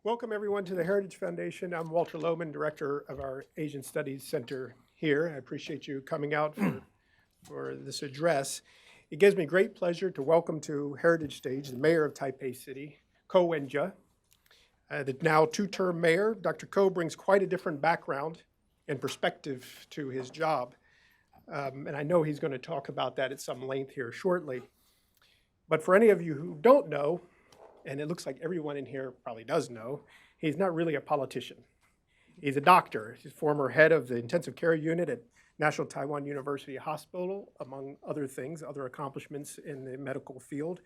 Welcome everyone to the Heritage Foundation. I'm Walter Lohman, Director of our Asian Studies Center here. I appreciate you coming out for this address. It gives me great pleasure to welcome to Heritage Stage the Mayor of Taipei City, Ko Wen-Je. The now two-term mayor, Dr. Ko brings quite a different background and perspective to his job. And I know he's going to talk about that at some length here shortly. But for any of you who don't know, and it looks like everyone in here probably does know, he's not really a politician. He's a doctor. He's former head of the intensive care unit at National Taiwan University Hospital, among other things, other accomplishments in the medical field.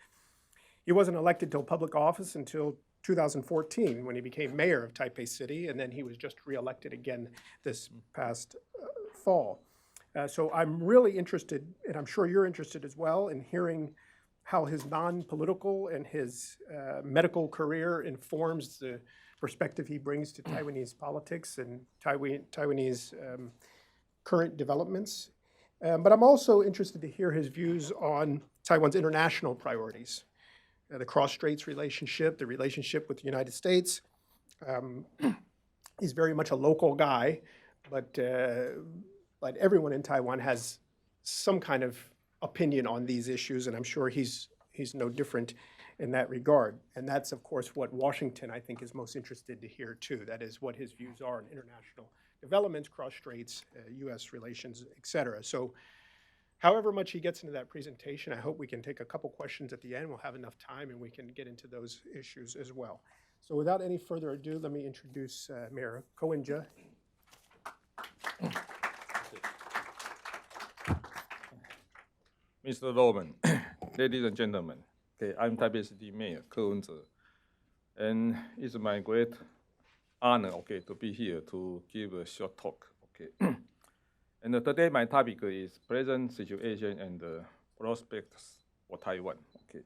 He wasn't elected to public office until 2014 when he became mayor of Taipei City, and then he was just reelected again this past fall. So I'm really interested, and I'm sure you're interested as well, in hearing how his non-political and his medical career informs the perspective he brings to Taiwanese politics and Taiwanese current developments. But I'm also interested to hear his views on Taiwan's international priorities, the cross-strait relationship, the relationship with the United States. He's very much a local guy, but everyone in Taiwan has some kind of opinion on these issues, and I'm sure he's no different in that regard. And that's, of course, what Washington, I think, is most interested to hear, too. That is what his views are on international developments, cross-straits, U.S. relations, et cetera. So however much he gets into that presentation, I hope we can take a couple questions at the end. We'll have enough time, and we can get into those issues as well. So without any further ado, let me introduce Mayor Ko Wen-Je. Mr. Lohman, ladies and gentlemen, okay, I'm Taipei City Mayor Ko Wen-Je, and it's my great honor, okay, to be here to give a short talk, okay. And today my topic is present situation and prospects for Taiwan, okay.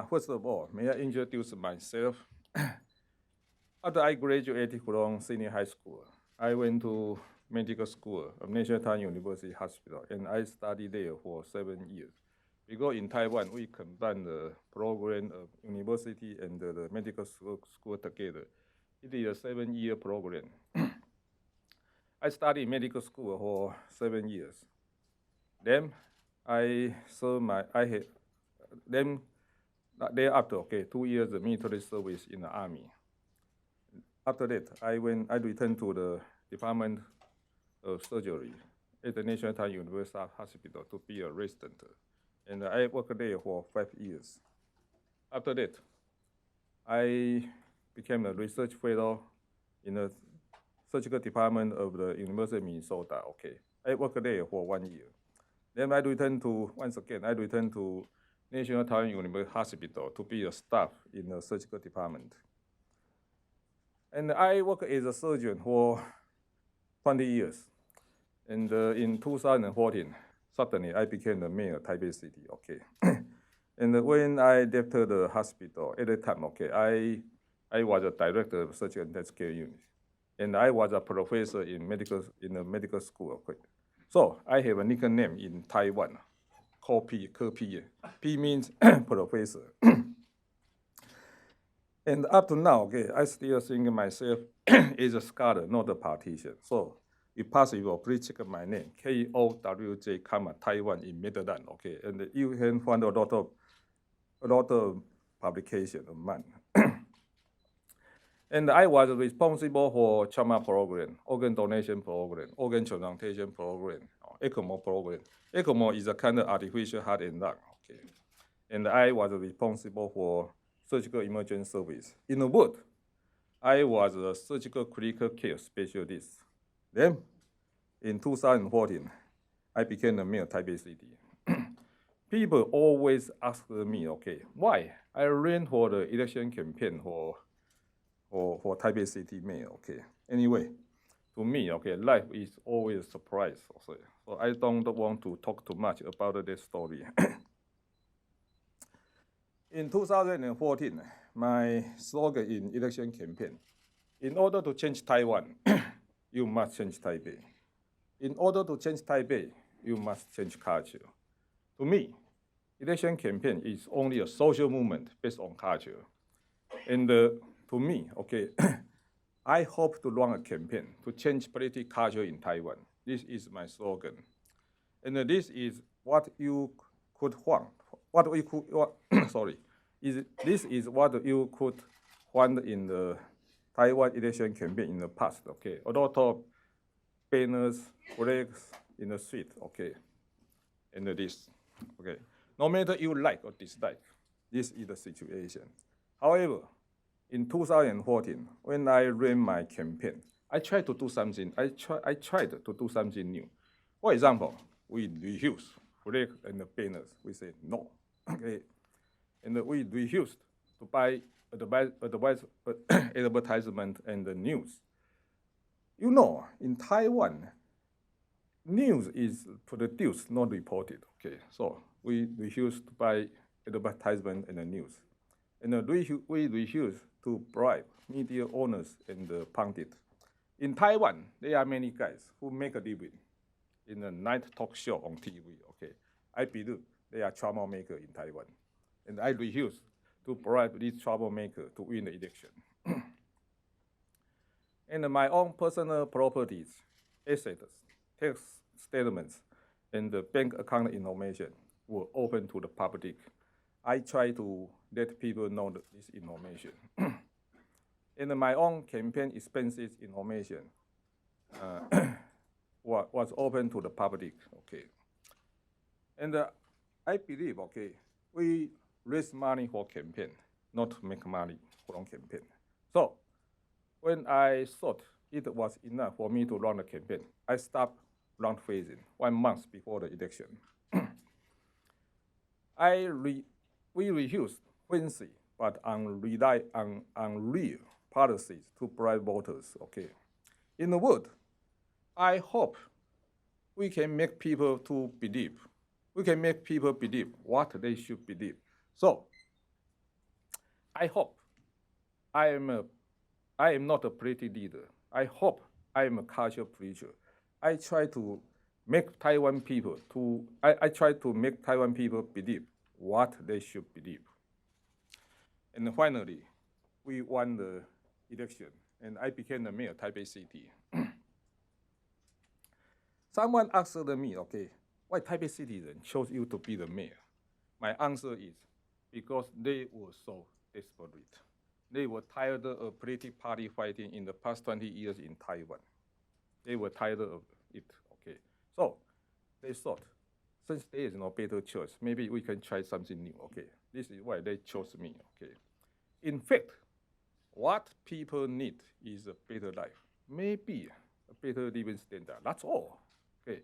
First of all, may I introduce myself? After I graduated from senior high school, I went to medical school of National Taiwan University Hospital, and I studied there for 7 years. Because in Taiwan, we combine the program of university and the medical school together. It is a 7-year program. I studied medical school for 7 years. Then thereafter, okay, 2 years of military service in the army. After that, I returned to the Department of Surgery at the National Taiwan University Hospital to be a resident. And I worked there for 5 years. After that, I became a research fellow in the surgical department of the University of Minnesota. Okay, I worked there for 1 year. Then once again, I returned to National Taiwan University Hospital to be a staff in the surgical department. And I worked as a surgeon for 20 years. And in 2014, suddenly I became the mayor of Taipei City, okay. And when I left the hospital, at that time, okay, I was a director of surgical intensive care unit. And I was a professor in the medical school, okay. So I have a nickname in Taiwan, called P. P means professor. And up to now, okay, I still think myself as a scholar, not a politician. So if possible, please check my name, K-O-W-J, Taiwan in Midland, okay? And you can find a lot of publication of mine. And I was responsible for trauma program, organ donation program, organ transplantation program, ECMO program. ECMO is a kind of artificial heart and lung, okay? And I was responsible for surgical emergency service. In a word, I was a surgical critical care specialist. Then, in 2014, I became the mayor of Taipei City. People always ask me, okay, why? I ran for the election campaign for Taipei City mayor, okay. Anyway, to me, okay, life is always a surprise, also. So I don't want to talk too much about this story. In 2014, my slogan in election campaign, in order to change Taiwan, you must change Taipei. In order to change Taipei, you must change culture. To me, election campaign is only a social movement based on culture. And to me, okay, I hope to run a campaign to change political culture in Taiwan. This is my slogan. And this is what you could want. This is what you could find in the Taiwan election campaign in the past, okay? A lot of banners, flags in the street, okay? And this, okay? No matter you like or dislike, this is the situation. However, in 2014, when I ran my campaign, I tried to do something. I tried to do something new. For example, we refused flags and banners. We said no, okay, and we refused to buy advertisement and the news. You know, in Taiwan, news is produced, not reported. Okay, so we refused to buy advertisement and the news, and we refused to bribe media owners and the pundit. In Taiwan, there are many guys who make a living in a night talk show on TV. Okay, I believe they are troublemaker in Taiwan, and I refuse to bribe these troublemaker to win the election. And my own personal properties, assets, tax statements, and the bank account information were open to the public. I try to let people know this information. And my own campaign expenses information was open to the public, okay. And I believe, okay, we raise money for campaign, not make money from campaign. So when I thought it was enough for me to run a campaign, I stopped round phasing 1 month before the election. We refused fancy but unreal policies to bribe voters, okay. In a word, I hope we can make people to believe. We can make people believe what they should believe. So I hope I am not a political leader. I hope I am a culture preacher. I try to make Taiwan people believe what they should believe. And finally, we won the election, and I became the mayor of Taipei City. Someone asked me, okay, why Taipei citizens chose you to be the mayor? My answer is because they were so desperate. They were tired of political party fighting in the past 20 years in Taiwan. They were tired of it, okay. So they thought, since there is no better choice, maybe we can try something new, okay. This is why they chose me, okay. In fact, what people need is a better life, maybe a better living standard, that's all, okay.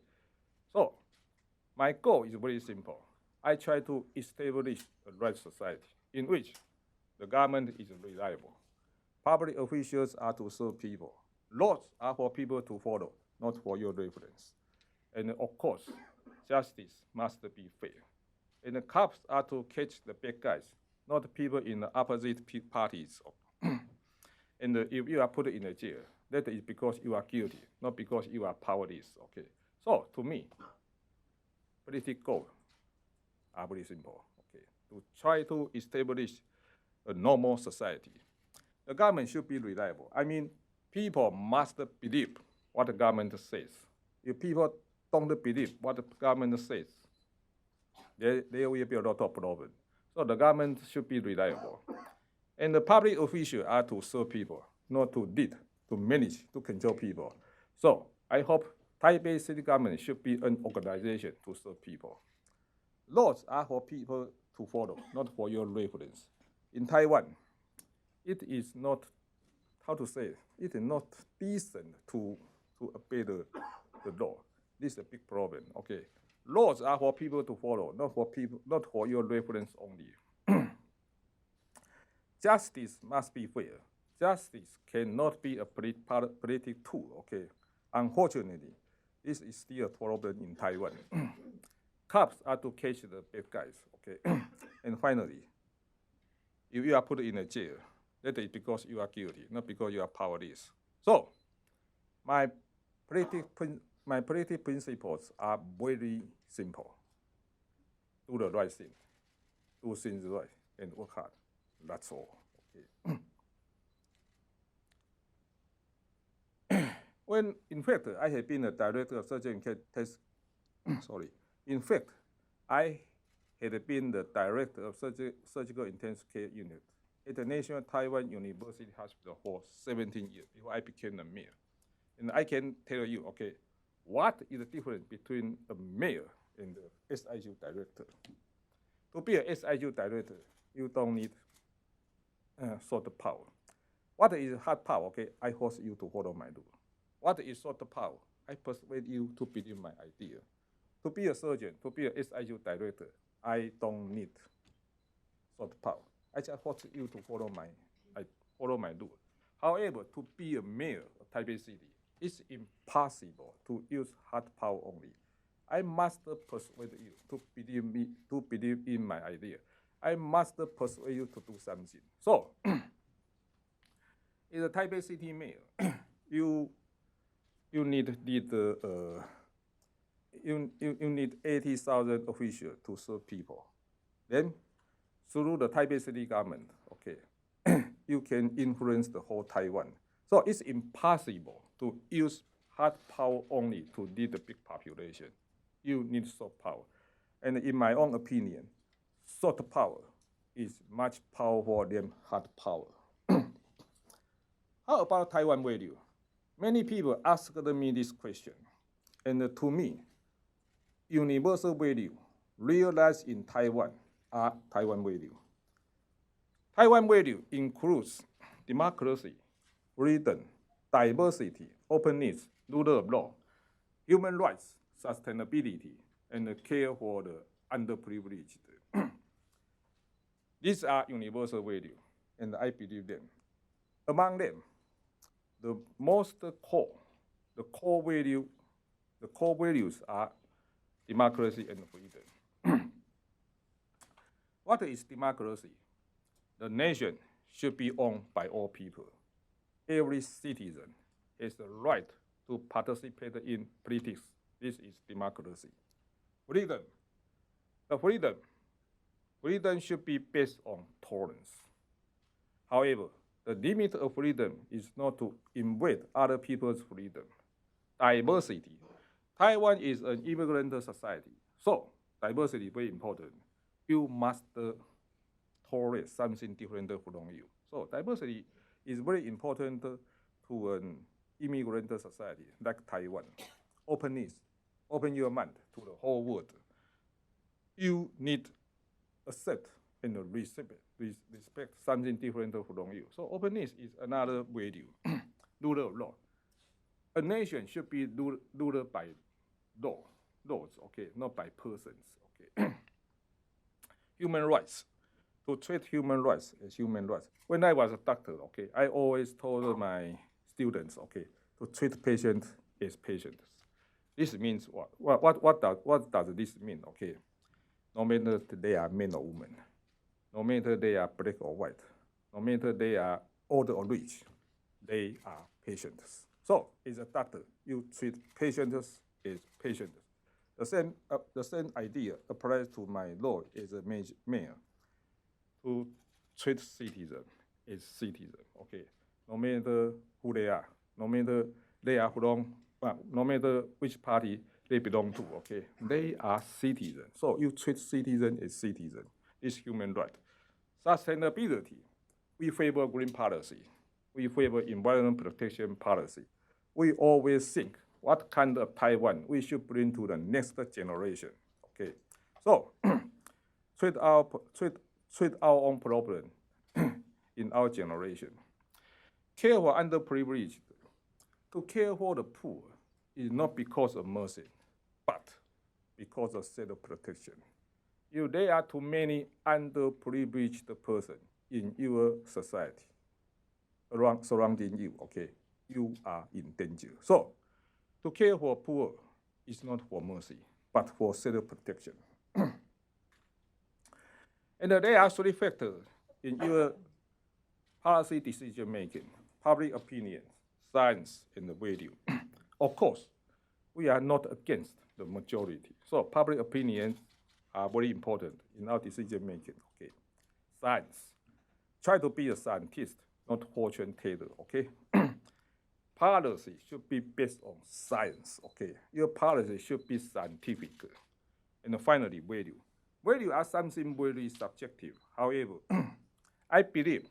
So my goal is very simple. I try to establish a right society in which the government is reliable. Public officials are to serve people. Laws are for people to follow, not for your reference. And of course, justice must be fair. And the cops are to catch the bad guys, not people in the opposite parties. And if you are put in a jail, that is because you are guilty, not because you are powerless, okay? So to me, political goals are very simple, okay? To try to establish a normal society. The government should be reliable. I mean, people must believe what the government says. If people don't believe what the government says, there will be a lot of problems. So the government should be reliable. And the public officials are to serve people, not to lead, to manage, to control people. So I hope Taipei City government should be an organization to serve people. Laws are for people to follow, not for your reference. In Taiwan, it is not, it is not decent to obey the law. This is a big problem, okay? Laws are for people to follow, not for your reference only. Justice must be fair. Justice cannot be a political tool, okay? Unfortunately, this is still a problem in Taiwan. Cops are to catch the bad guys, okay? And finally, if you are put in a jail, that is because you are guilty, not because you are powerless. So, my political principles are very simple. Do the right thing, do things right, and work hard. That's all. When, in fact, I have been a director of surgery and test, sorry. In fact, I had been the director of surgical intensive care unit at the National Taiwan University Hospital for 17 years before I became a mayor. And I can tell you, okay, what is the difference between a mayor and the SIU director? To be a SIU director, you don't need soft power. What is hard power? Okay, I force you to follow my rule. What is soft power? I persuade you to believe my idea. To be a surgeon, to be a SIU director, I don't need soft power. I just force you to follow my rule. However, to be a mayor of Taipei City, it's impossible to use hard power only. I must persuade you to believe in my idea. I must persuade you to do something. So, as a Taipei City mayor, you need 80,000 officials to serve people. Then, through the Taipei City government, okay, you can influence the whole Taiwan. So it's impossible to use hard power only to lead the big population. You need soft power. And in my own opinion, soft power is much powerful than hard power. How about Taiwan value? Many people asked me this question. And to me, universal value realized in Taiwan are Taiwan value. Taiwan value includes democracy, freedom, diversity, openness, rule of law, human rights, sustainability, and care for the underprivileged. These are universal values, and I believe them. Among them, the core values are democracy and freedom. What is democracy? The nation should be owned by all people. Every citizen has the right to participate in politics. This is democracy. Freedom. The freedom should be based on tolerance. However, the limit of freedom is not to invade other people's freedom. Diversity. Taiwan is an immigrant society, so diversity is very important. You must tolerate something different from you. So diversity is very important to an immigrant society like Taiwan. Openness, open your mind to the whole world. You need accept and respect something different from you. So openness is another value. Rule of law. A nation should be ruled by laws, okay, not by persons, okay. Human rights. To treat human rights as human rights. When I was a doctor, okay, I always told my students, okay, to treat patients as patients. This means what? What does this mean? Okay, no matter they are men or women, no matter they are black or white, no matter they are old or rich, they are patients. So, as a doctor, you treat patients as patients. The same idea applies to my role as a mayor. To treat citizens as citizens, okay? No matter who they are, no matter they are from, no matter which party they belong to, okay? They are citizens. So you treat citizens as citizens. It's human right. Sustainability. We favor green policy. We favor environment protection policy. We always think what kind of Taiwan we should bring to the next generation, okay? So treat our own problem in our generation. Care for underprivileged. To care for the poor is not because of mercy, but because of self-protection. There are too many underprivileged persons in your society surrounding you, okay? You are in danger. So, to care for poor is not for mercy, but for self-protection. And there are three factors in your policy decision making: public opinion, science, and value. Of course, we are not against the majority. So public opinions are very important in our decision making. Okay, science. try to be a scientist, not fortune teller, okay? Policy should be based on science, okay? Your policy should be scientific. And finally, value. Value are something very subjective. However, I believe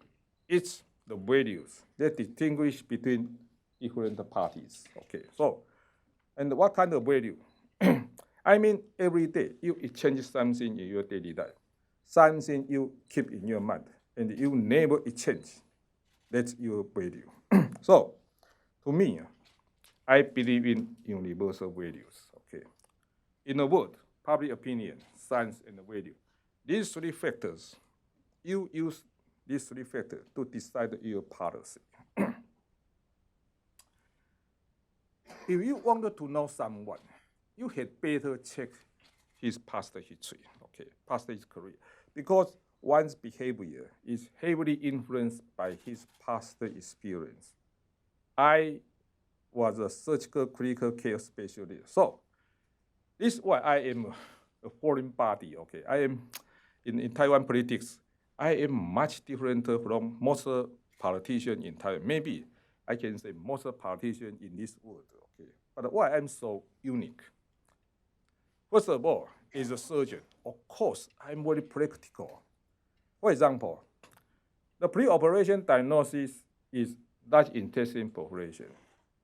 it's the values that distinguish between different parties, okay? So, and what kind of value? I mean, every day you exchange something in your daily life, something you keep in your mind, and you never exchange. That's your value. So, to me, I believe in universal values. Okay. In a word, public opinion, science, and value. These three factors, you use these three factors to decide your policy. If you wanted to know someone, you had better check his past history, okay, past his career, because one's behavior is heavily influenced by his past experience. I was a surgical critical care specialist, so this is why I am a foreign body, okay. I am in Taiwan politics. I am much different from most politicians in Taiwan. Maybe I can say most politicians in this world, okay. But why I'm so unique? First of all, as a surgeon, of course, I'm very practical. For example, the pre-operation diagnosis is large intestine perforation.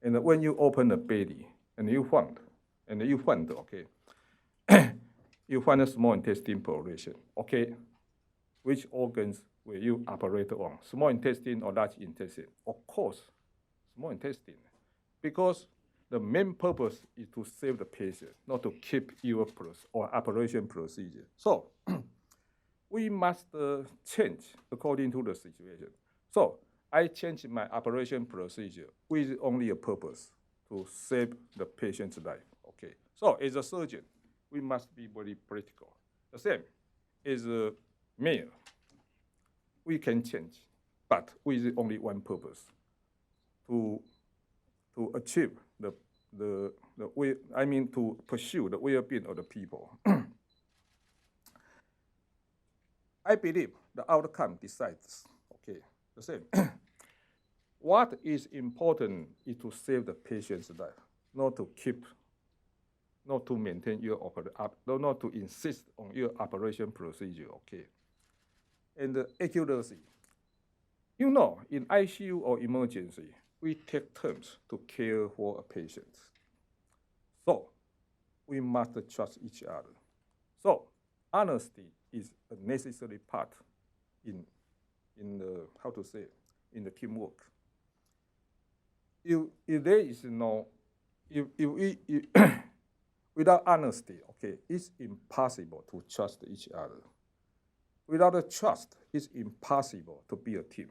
And when you open the belly and you find, okay, you find a small intestine perforation, okay, which organs will you operate on? Small intestine or large intestine? Of course, small intestine, because the main purpose is to save the patient, not to keep your or operation procedure. So we must change according to the situation. So I changed my operation procedure with only a purpose to save the patient's life. Okay. So as a surgeon, we must be very practical. The same as a mayor, we can change, but with only one purpose: to achieve to pursue the well-being of the people. I believe the outcome decides. Okay, the same. What is important is to save the patient's life, not to maintain your not to insist on your operation procedure. Okay, and the accuracy. You know, in ICU or emergency, we take turns to care for a patient. So we must trust each other. So honesty is a necessary part in the, how to say, in the teamwork. If there is no, without honesty, okay, it's impossible to trust each other. Without a trust, it's impossible to be a team.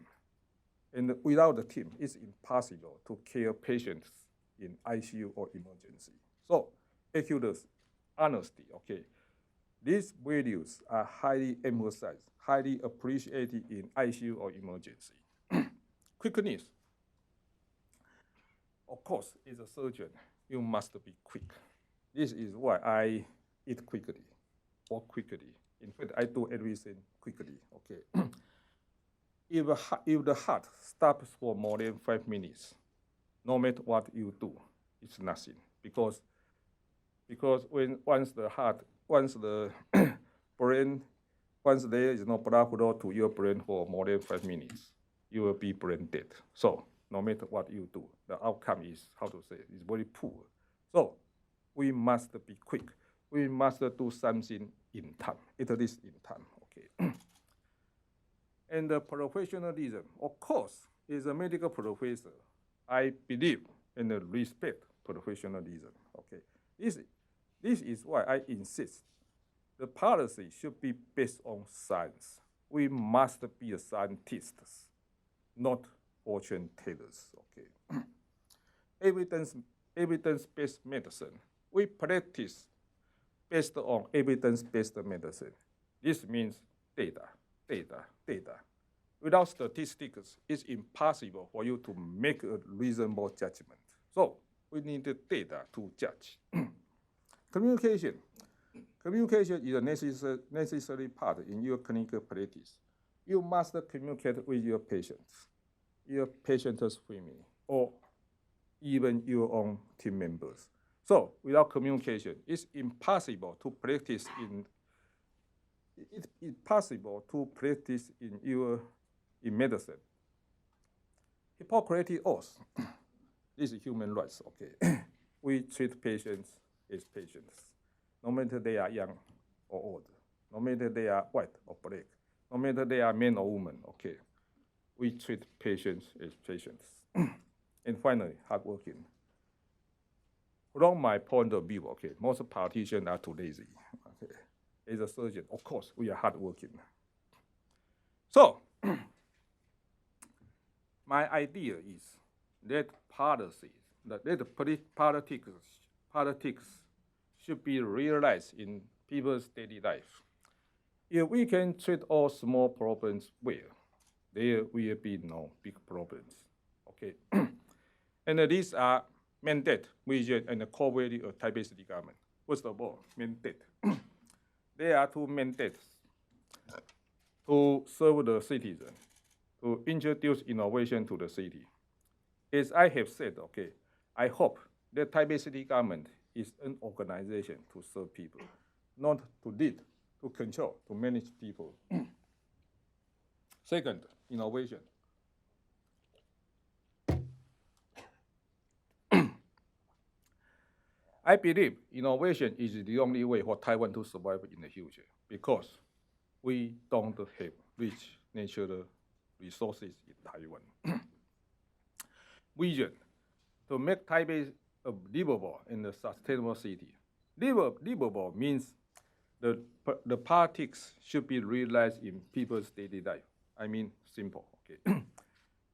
And without a team, it's impossible to care patients in ICU or emergency. So, accuracy, honesty, okay. These values are highly emphasized, highly appreciated in ICU or emergency. Quickness. Of course, as a surgeon, you must be quick. This is why I eat quickly, walk quickly. In fact, I do everything quickly, okay. If the heart stops for more than 5 minutes, no matter what you do, it's nothing. Because once the brain, once there is no blood flow to your brain for more than 5 minutes, you will be brain dead. So no matter what you do, the outcome is, how to say, is very poor. So we must be quick. We must do something in time, at least in time, okay. And the professionalism, of course, as a medical professor, I believe and respect professionalism, okay. This is why I insist the policy should be based on science. We must be scientists, not fortune tellers, okay. Evidence-based medicine. We practice based on evidence-based medicine. This means data. Without statistics, it's impossible for you to make a reasonable judgment. So we need the data to judge. Communication is a necessary part in your clinical practice. you must communicate with your patients, your patient's family, or even your own team members. So without communication, it's impossible to practice in medicine. Hippocrates oath, this is human rights, okay? We treat patients as patients, no matter they are young or old, no matter they are white or black, no matter they are men or women, okay? We treat patients as patients. And finally, hardworking. From my point of view, okay, most politicians are too lazy. Okay? As a surgeon, of course, we are hardworking. So, my idea is that politics should be realized in people's daily life. If we can treat all small problems well, there will be no big problems. Okay, and these are mandate, vision, and the core value of Taipei City government. First of all, mandate. There are two mandates to serve the citizen, to introduce innovation to the city. As I have said, okay, I hope that Taipei City government is an organization to serve people, not to lead, to control, to manage people. Second, innovation. I believe innovation is the only way for Taiwan to survive in the future because we don't have rich natural resources in Taiwan. Vision, to make Taipei a livable and a sustainable city. Livable means the politics should be realized in people's daily life. I mean, simple, okay?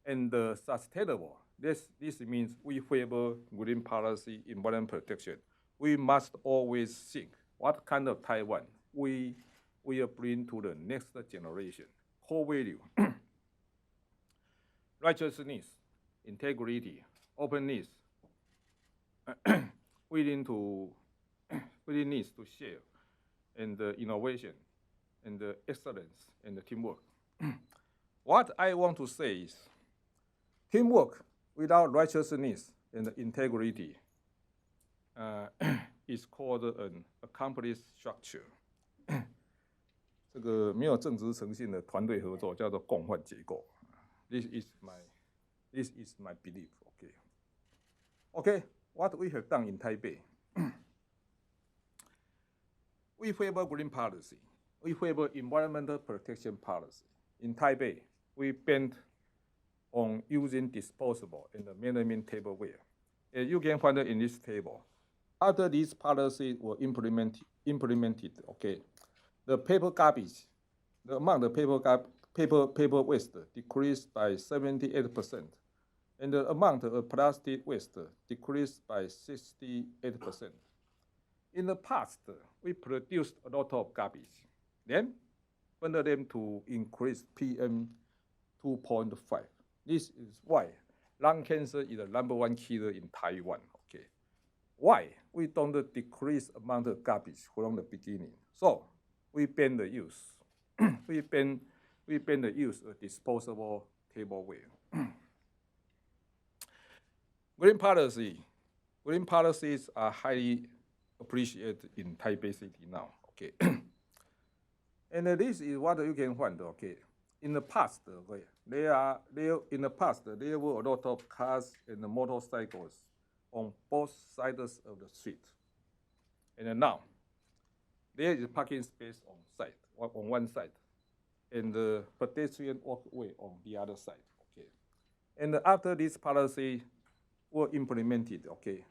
And sustainable, this means we favor green policy, environment protection. We must always think what kind of Taiwan we will bring to the next generation. Core value, righteousness, integrity, openness, willingness to share, and innovation, and excellence, and teamwork. What I want to say is, teamwork without righteousness and integrity is called an accomplished structure. 这个没有正直诚信的团队合作叫做共犯结构。This is my belief. Okay. Okay. What we have done in Taipei, we favor green policy. We favor environmental protection policy. In Taipei, we banned on using disposable and melamine tableware. As you can find it in this table. After these policies were implemented, okay, the paper garbage, the amount of paper waste decreased by 78%, and the amount of plastic waste decreased by 68%. In the past, we produced a lot of garbage, then wanted them to increase PM 2.5. This is why lung cancer is the #1 killer in Taiwan. Okay, why we don't decrease amount of garbage from the beginning? So we ban the use. we ban the use of disposable tableware. Green policies are highly appreciated in Taipei City now. Okay, and this is what you can find. Okay, in the past, there were a lot of cars and motorcycles on both sides of the street, and now there is a parking space on one side, and the pedestrian walkway on the other side. Okay, and after this policy were implemented, okay,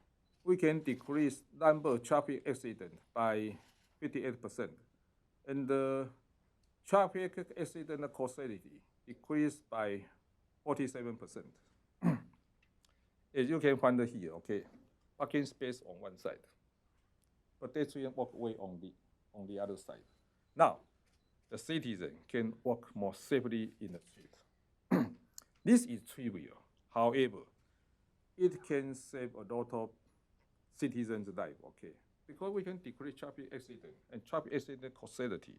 we can decrease number of traffic accidents by 58%, and the traffic accident causality decreased by 47%. As you can find here, okay, parking space on one side, pedestrian walkway on the other side. Now, the citizen can walk more safely in the street. This is trivial. However, it can save a lot of citizens' lives, okay? Because we can decrease traffic accident and traffic accident causality.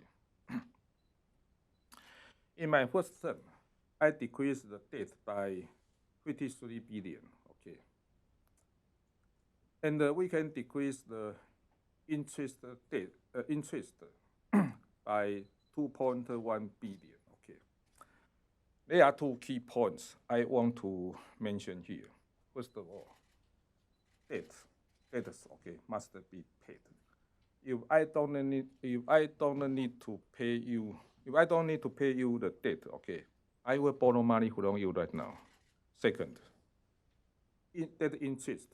In my first term, I decreased the debt by 53 billion, okay. And we can decrease the interest by 2.1 billion, okay. There are two key points I want to mention here. First of all, debts, okay, must be paid. If I don't need to pay you the debt, okay, I will borrow money from you right now. Second, that interest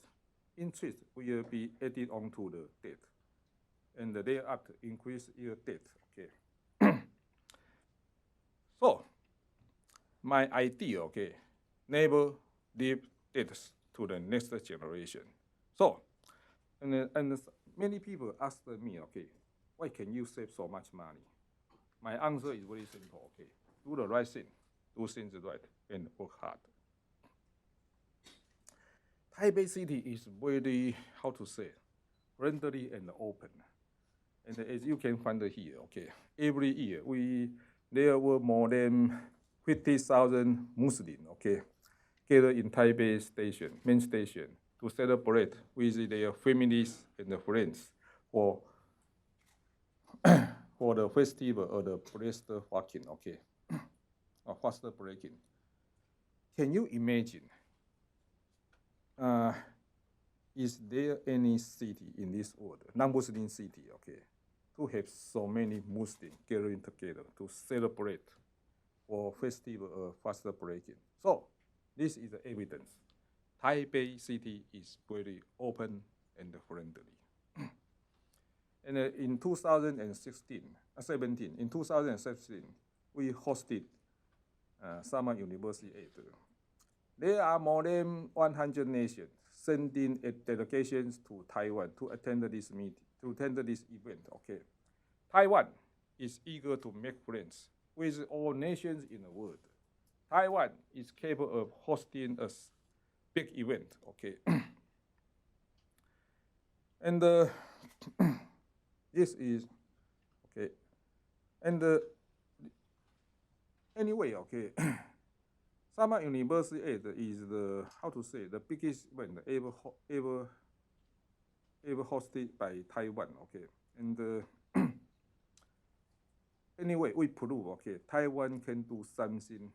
will be added onto the debt, and thereafter increase your debt, okay. So, my idea, okay, never leave debts to the next generation. So, and many people ask me, okay, why can you save so much money? My answer is very simple, okay. Do the right thing, do things right, and work hard. Taipei City is very, how to say, friendly and open. And as you can find here, okay, every year there were more than 50,000 Muslims, okay, gathered in Taipei Station, main station, to celebrate with their families and friends for the festival of the Blessed Walking, okay, or faster breaking. Can you imagine? Is there any city in this world, non-Muslim city, okay, to have so many Muslims gathering together to celebrate for festival of faster breaking? So this is the evidence. Taipei City is very open and friendly. And in 2017, we hosted Summer University 8. There are more than 100 nations sending delegations to Taiwan to attend this event. Okay, Taiwan is eager to make friends with all nations in the world. Taiwan is capable of hosting a big event. Okay, and this is okay, and anyway, okay. Summer University 8 is the, how to say, the biggest event ever hosted by Taiwan, okay. And anyway, we prove, okay, Taiwan can do something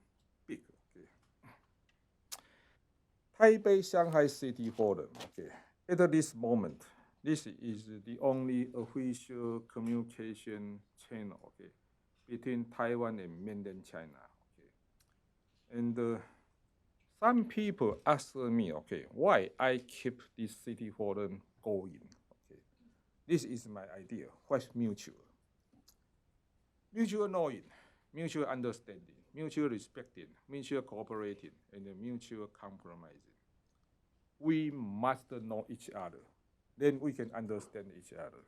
big, okay. Taipei Shanghai City Forum, okay. At this moment, this is the only official communication channel, okay, between Taiwan and mainland China. And some people ask me, okay, why I keep this city forum going? Okay, this is my idea. What's mutual? Mutual knowing, mutual understanding, mutual respecting, mutual cooperating, and mutual compromising. We must know each other. Then we can understand each other.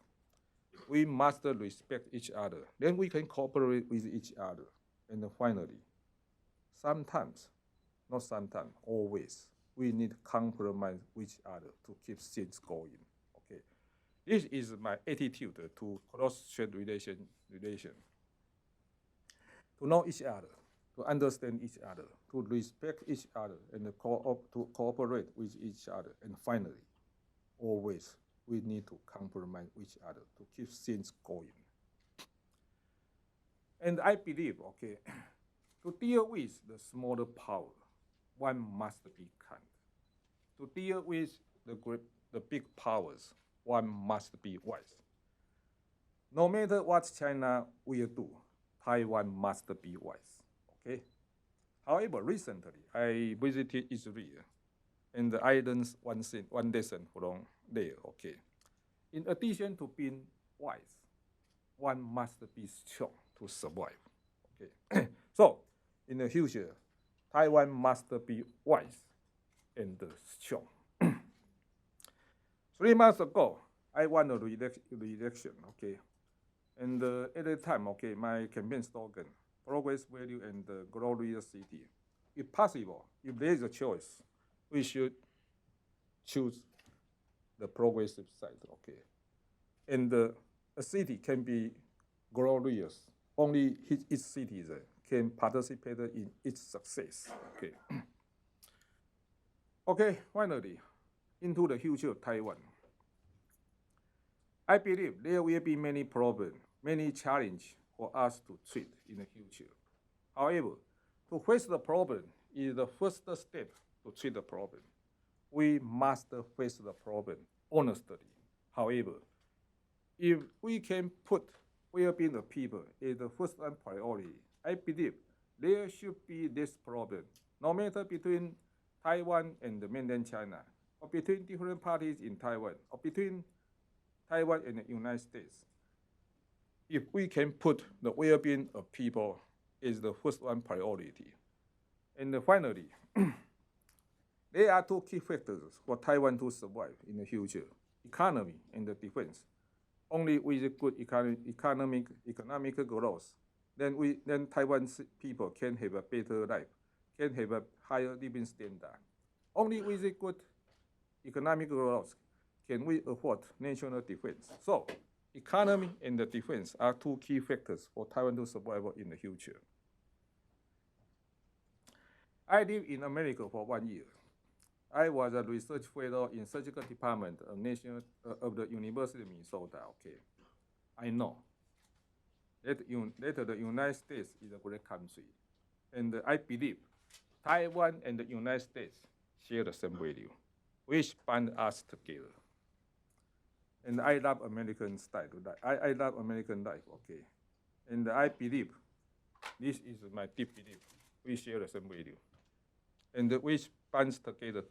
We must respect each other. Then we can cooperate with each other. And finally, sometimes, not sometimes, always, we need to compromise with each other to keep things going. Okay, this is my attitude to cross-strait relation. To know each other, to understand each other, to respect each other, and to cooperate with each other. And finally, always, we need to compromise with each other to keep things going. And I believe, okay, to deal with the smaller power, one must be kind. To deal with the big powers, one must be wise. No matter what China will do, Taiwan must be wise. Okay. However, recently I visited Israel, and I learned one lesson from there. Okay. In addition to being wise, one must be strong to survive. Okay. So, in the future, Taiwan must be wise and strong. 3 months ago, I won the election, okay. And at that time, okay, my campaign slogan, progress, value, and glorious city. If possible, if there is a choice, we should choose the progressive side, okay. And a city can be glorious. Only its citizens can participate in its success. Okay. Okay, finally, into the future of Taiwan. I believe there will be many problems, many challenges for us to treat in the future. However, to face the problem is the first step to treat the problem. We must face the problem honestly. However, if we can put well-being of people as the first priority, I believe there should be this problem, no matter between Taiwan and the mainland China, or between different parties in Taiwan, or between Taiwan and the United States. If we can put the well-being of people as the first priority. And finally, there are two key factors for Taiwan to survive in the future: economy and the defense. Only with good economic growth, then Taiwan's people can have a better life, can have a higher living standard. Only with good economic growth can we afford national defense. So, economy and the defense are two key factors for Taiwan to survive in the future. I lived in America for 1 year. I was a research fellow in surgical department of the University of Minnesota. Okay, I know that the United States is a great country, and I believe Taiwan and the United States share the same value, which bind us together. And I love American style. I love American life. Okay, and I believe this is my deep belief. We share the same value, and which binds together.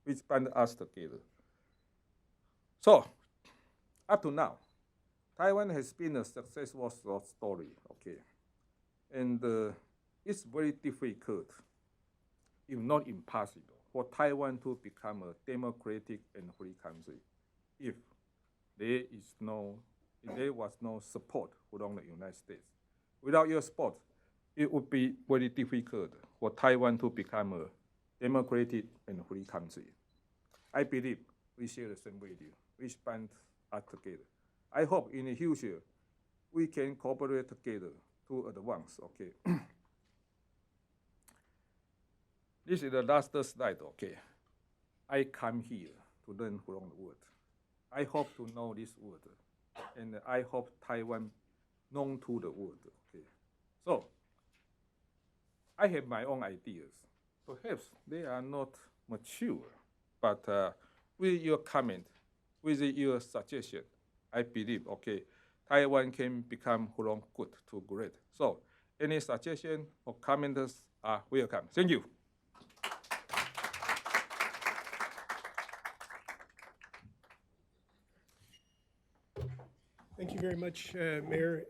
Which bind us together. So, up to now, Taiwan has been a successful story, okay? And it's very difficult, if not impossible, for Taiwan to become a democratic and free country if there was no support from the United States. Without your support, it would be very difficult for Taiwan to become a democratic and free country. I believe we share the same value, which bind us together. I hope in the future we can cooperate together to advance. Okay. This is the last slide. Okay. I come here to learn from the world. I hope to know this world, and I hope Taiwan known to the world. Okay. So I have my own ideas. Perhaps they are not mature, but with your comment, with your suggestion, I believe, okay, Taiwan can become from good to great. So any suggestion or comments are welcome. Thank you. Thank you very much, Mayor.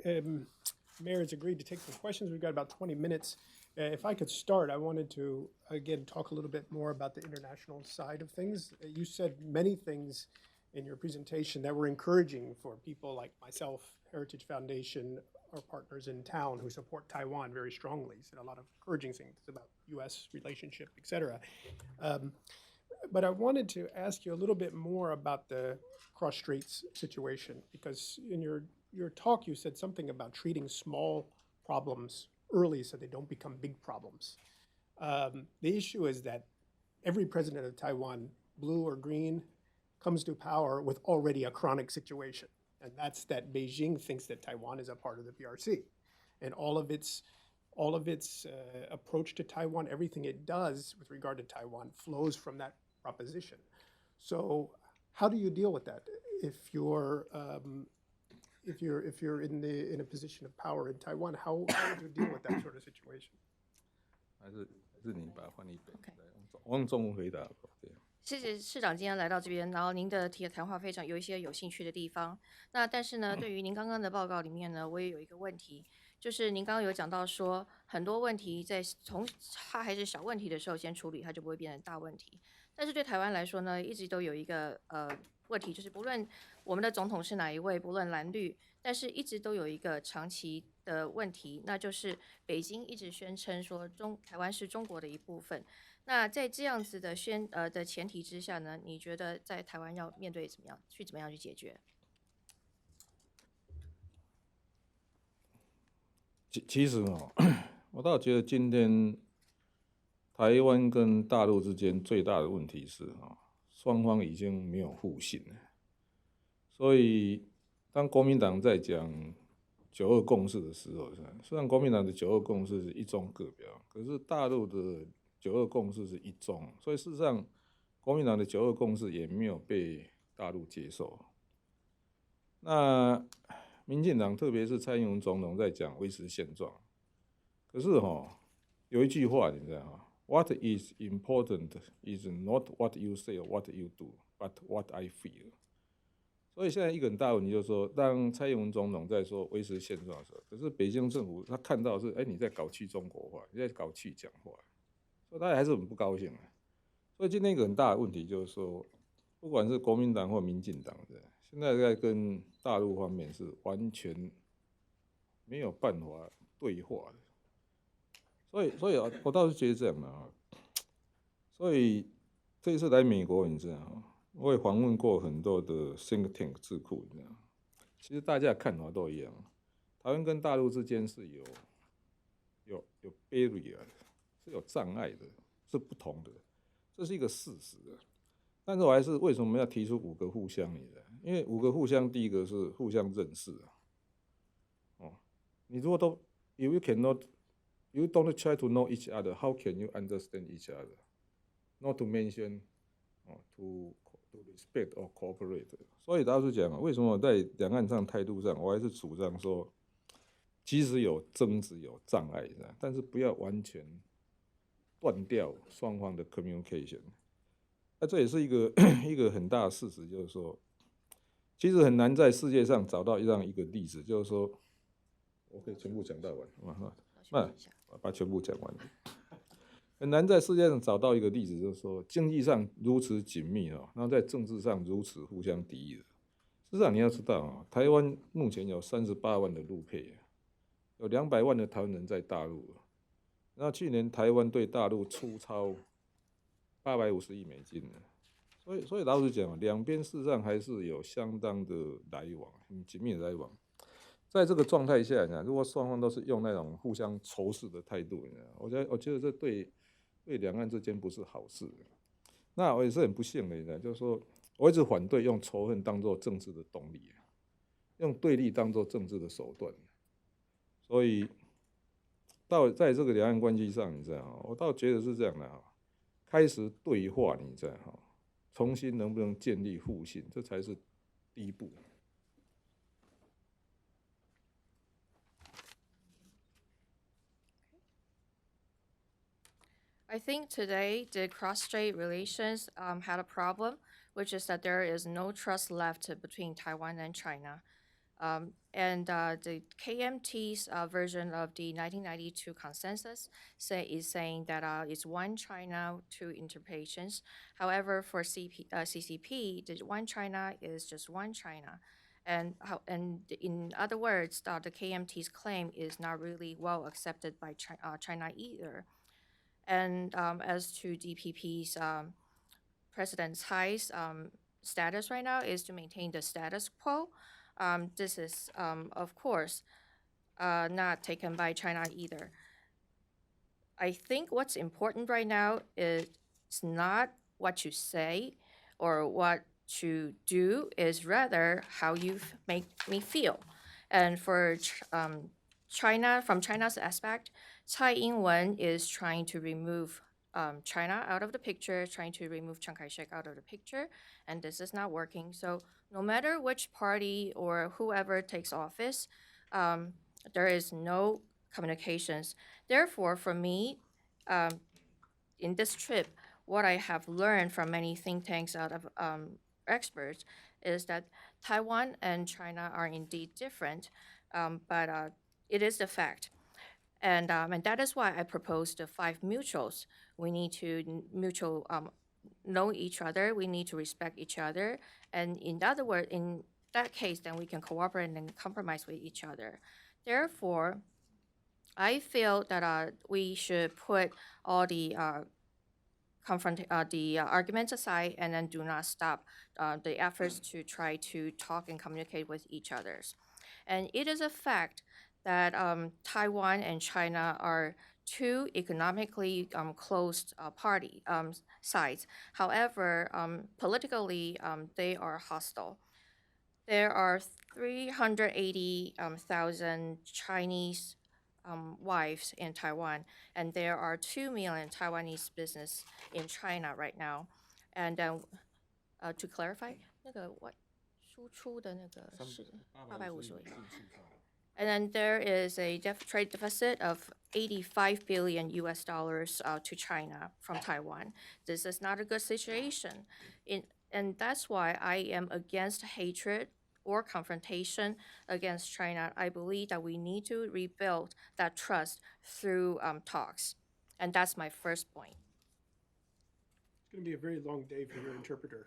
Mayor has agreed to take some questions. We've got about 20 minutes. If I could start, I wanted to, again, talk a little bit more about the international side of things. You said many things in your presentation that were encouraging for people like myself, Heritage Foundation, our partners in town who support Taiwan very strongly. You said a lot of encouraging things about U.S. relationship, et cetera. But I wanted to ask you a little bit more about the cross-strait situation, because in your talk you said something about treating small problems early so they don't become big problems. The issue is that every president of Taiwan, blue or green, comes to power with already a chronic situation. And that's that Beijing thinks that Taiwan is a part of the PRC. And all of its approach to Taiwan, everything it does with regard to Taiwan flows from that proposition. So how do you deal with that if you're in a position of power in Taiwan? How would you deal with that sort of situation? 还是你把它翻译本，我用中文回答。对。谢谢市长今天来到这边，然后您的谈话非常有一些有兴趣的地方。那但是呢，对于您刚刚的报告里面呢，我也有一个问题，就是您刚刚有讲到说，很多问题从它还是小问题的时候先处理，它就不会变成大问题。但是对台湾来说呢，一直都有一个问题，就是不论我们的总统是哪一位，不论蓝绿，但是一直都有一个长期的问题，那就是北京一直宣称说台湾是中国的一部分。那在这样子的的前提之下呢，你觉得在台湾要面对怎么样去解决？其实我倒觉得今天台湾跟大陆之间最大的问题是双方已经没有互信了。所以当国民党在讲9·2共识的时候，虽然国民党的9·2共识是一中各表，可是大陆的9·2共识是一中，所以事实上国民党的9·2共识也没有被大陆接受。那民进党特别是蔡英文总统在讲维持现状，可是有一句话你知道吗 ？What is important is not what you say or what you do, but what I feel。所以现在一个很大的问题就是说，当蔡英文总统在说维持现状的时候，可是北京政府他看到的是，你在搞去中国化，你在搞去讲话，所以他还是很不高兴。所以今天一个很大的问题就是说，不管是国民党或民进党的，现在在跟大陆方面是完全没有办法对话的。所以我倒是觉得这样的啊。所以这一次来美国，你知道我也访问过很多的 think tank 智库，你知道其实大家的看法都一样，台湾跟大陆之间是有 barrier 的，是有障碍的，是不同的，这是一个事实的。但是我还是为什么要提出5个互相？因为5个互相，第一个是互相认识你如果都 if you don't try to know each other, how can you understand each other? Not to mention to respect or cooperate。所以老实讲为什么在两岸上态度上，我还是主张说，即使有争执、有障碍，但是不要完全断掉双方的 communication。这也是一个很大的事实，就是说，其实很难在世界上找到这样一个例子，就是说，我可以全部讲到完，把全部讲完。很难在世界上找到一个例子，就是说经济上如此紧密然后在政治上如此互相敌意的。事实上你要知道台湾目前有38万的陆配，有200万的台湾人在大陆。那去年台湾对大陆出超850亿美金，所以老实讲，两边事实上还是有相当的来往，很紧密的来往。在这个状态下，如果双方都是用那种互相仇视的态度，我觉得这对两岸之间不是好事。那我也是很不幸的，就是说我一直反对用仇恨当作政治的动力，用对立当作政治的手段。所以在这个两岸关系上，你知道我倒觉得是这样的开始对话，你知道重新能不能建立互信，这才是第一步。I think today the cross-strait relations had a problem, which is that there is no trust left between Taiwan and China. The KMT's version of the 1992 consensus is saying that it's one China, two interpretations. However, for CCP, the one China is just one China. And in other words, the KMT's claim is not really well accepted by China either. And as to DPP's President Tsai's status right now is to maintain the status quo. This is, of course, not taken by China either. I think what's important right now is not what you say or what you do, is rather how you make me feel. And for China, from China's aspect, Tsai Ing-wen is trying to remove China out of the picture, trying to remove Chiang Kai-shek out of the picture, and this is not working. So no matter which party or whoever takes office, there is no communications. Therefore, for me, in this trip, what I have learned from many think tanks out of experts is that Taiwan and China are indeed different, but it is the fact. And that is why I proposed the 5 mutuals. We need to know each other. We need to respect each other. And in other words, in that case, then we can cooperate and compromise with each other. Therefore, I feel that we should put all the arguments aside and then do not stop the efforts to try to talk and communicate with each other. And it is a fact that Taiwan and China are two economically closed sides. However, politically, they are hostile. There are 380,000 Chinese wives in Taiwan, and there are 2 million Taiwanese business in China right now. And to clarify, 那个 what 输出的那个是850亿。And then there is a trade deficit of 85 billion US dollars to China from Taiwan. This is not a good situation. And that's why I am against hatred or confrontation against China. I believe that we need to rebuild that trust through talks. And that's my first point. It's going to be a very long day for your interpreter.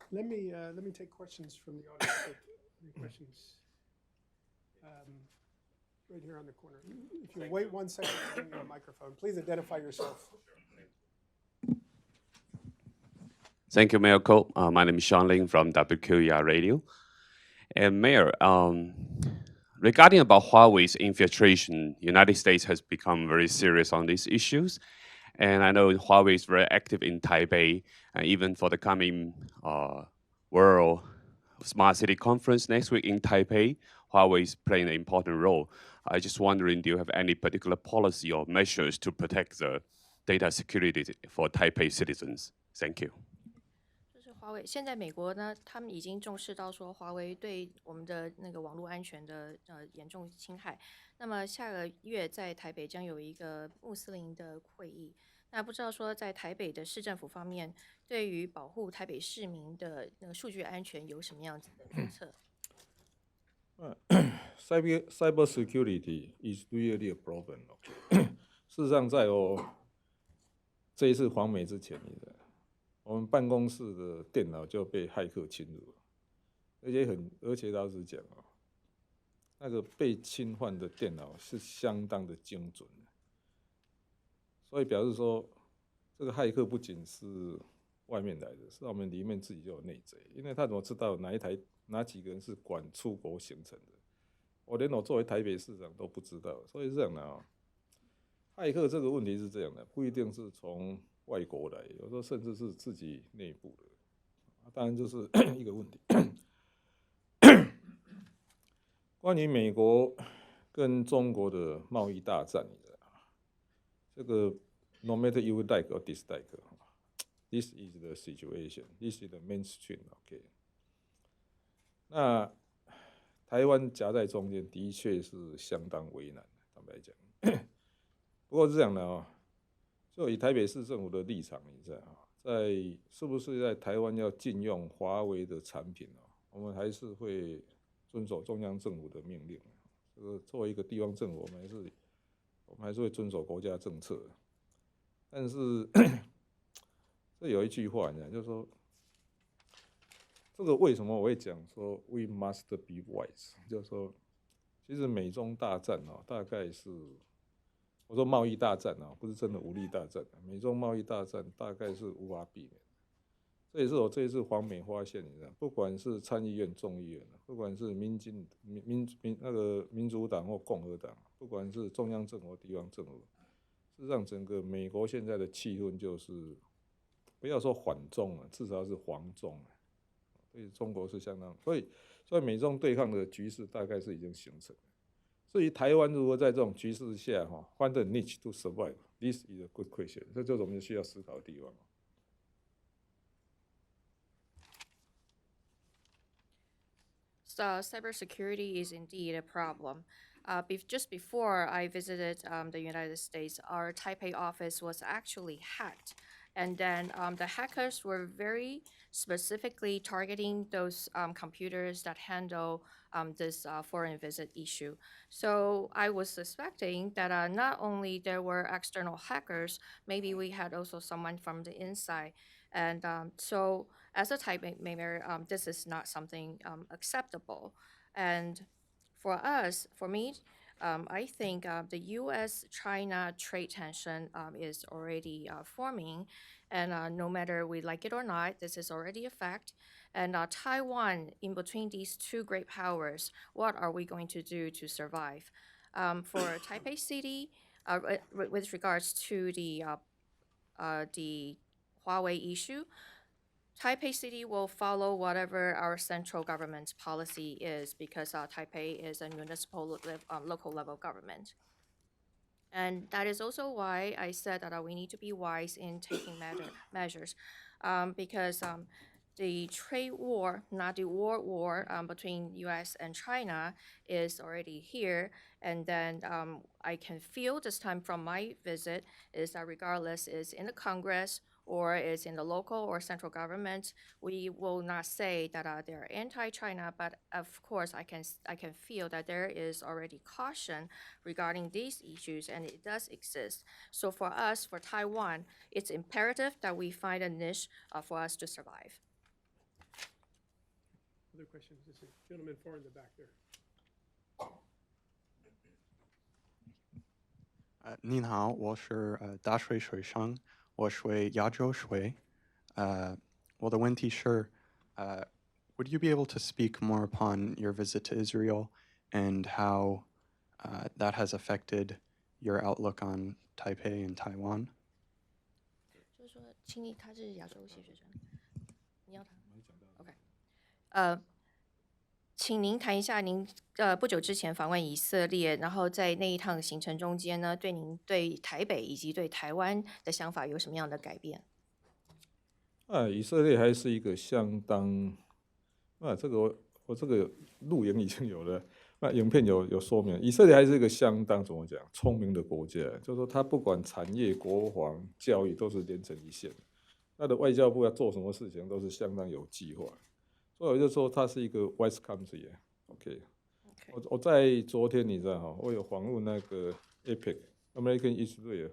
Let me take questions from the audience. Any questions? Right here on the corner. If you wait 1 second, I'll bring you a microphone. Please identify yourself. Thank you, Mayor Ko. My name is Sean Ling from WQER Radio. And Mayor, regarding about Huawei's infiltration, United States has become very serious on these issues. And I know Huawei is very active in Taipei, and even for the coming World Smart City Conference next week in Taipei, Huawei is playing an important role. I just wondering, do you have any particular policy or measures to protect the data security for Taipei citizens? Thank you. 就是华为，现在美国呢，他们已经重视到说华为对我们的那个网络安全的严重侵害。那么下个月在台北将有一个穆斯林的会议。那不知道说在台北的市政府方面，对于保护台北市民的那个数据安全有什么样子的政策？ Cybersecurity is really a problem. 事实上，在这一次访美之前，我们办公室的电脑就被骇客侵入，而且老实讲那个被侵犯的电脑是相当的精准，所以表示说，这个骇客不仅是外面来的，是我们里面自己就有内贼，因为他怎么知道哪几个人是管出国行程的？我连我作为台北市长都不知道，所以这样的骇客这个问题是这样的，不一定是从外国来，有时候甚至是自己内部的，当然就是一个问题。关于美国跟中国的贸易大战，这个 no matter you like or dislike, this is the situation, this is the mainstream, OK。那台湾夹在中间，的确是相当为难，坦白讲。不过是这样的就以台北市政府的立场，是不是在台湾要禁用华为的产品我们还是会遵守中央政府的命令。这个作为一个地方政府，我们还是会遵守国家政策。但是这有一句话就是说，这个为什么我会讲说 we must be wise， 就是说，其实美中大战大概是我说贸易大战不是真的武力大战，美中贸易大战大概是无法避免。这也是我这一次访美发现，不管是参议院、众议院，不管是民主党或共和党，不管是中央政府或地方政府，事实上整个美国现在的气氛就是不要说缓中至少是黄中。对中国是相当，所以美中对抗的局势大概是已经形成了。至于台湾如何在这种局势下find a niche to survive, this is a good question。这就是我们需要思考的地方。So cybersecurity is indeed a problem. Just before I visited the United States, our Taipei office was actually hacked. And then the hackers were very specifically targeting those computers that handle this foreign visit issue. So I was suspecting that not only there were external hackers, maybe we had also someone from the inside. And so as a Taipei mayor, this is not something acceptable. And for me, I think the U.S.-China trade tension is already forming, and no matter we like it or not, this is already a fact. And Taiwan, in between these two great powers, what are we going to do to survive? For Taipei City, with regards to the Huawei issue, Taipei City will follow whatever our central government's policy is because Taipei is a municipal local level government. And that is also why I said that we need to be wise in taking measures because the trade war, not the war between US and China is already here. And then I can feel this time from my visit is that regardless is in the Congress or is in the local or central government, we will not say that they're anti-China, but of course I can feel that there is already caution regarding these issues, and it does exist. So for us, for Taiwan, it's imperative that we find a niche for us to survive. Other questions? This is gentleman far in the back there. 您好，我是大水水生，我属亚洲水。我的问题是，would you be able to speak more upon your visit to Israel and how that has affected your outlook on Taipei and Taiwan? 就是说，请你，他是亚洲系学生，你要他 ？OK，请您谈一下您不久之前访问以色列，然后在那一趟行程中间呢，对您对台北以及对台湾的想法有什么样的改变？以色列还是一个相当，这个我这个录影已经有了，影片有说明，以色列还是一个相当怎么讲聪明的国家，就是说它不管产业、国防、教育都是连成一线，它的外交部要做什么事情都是相当有计划。所以我就说它是一个 West Country。OK， 我在昨天你知道哈，我有访问那个 APEC American Israel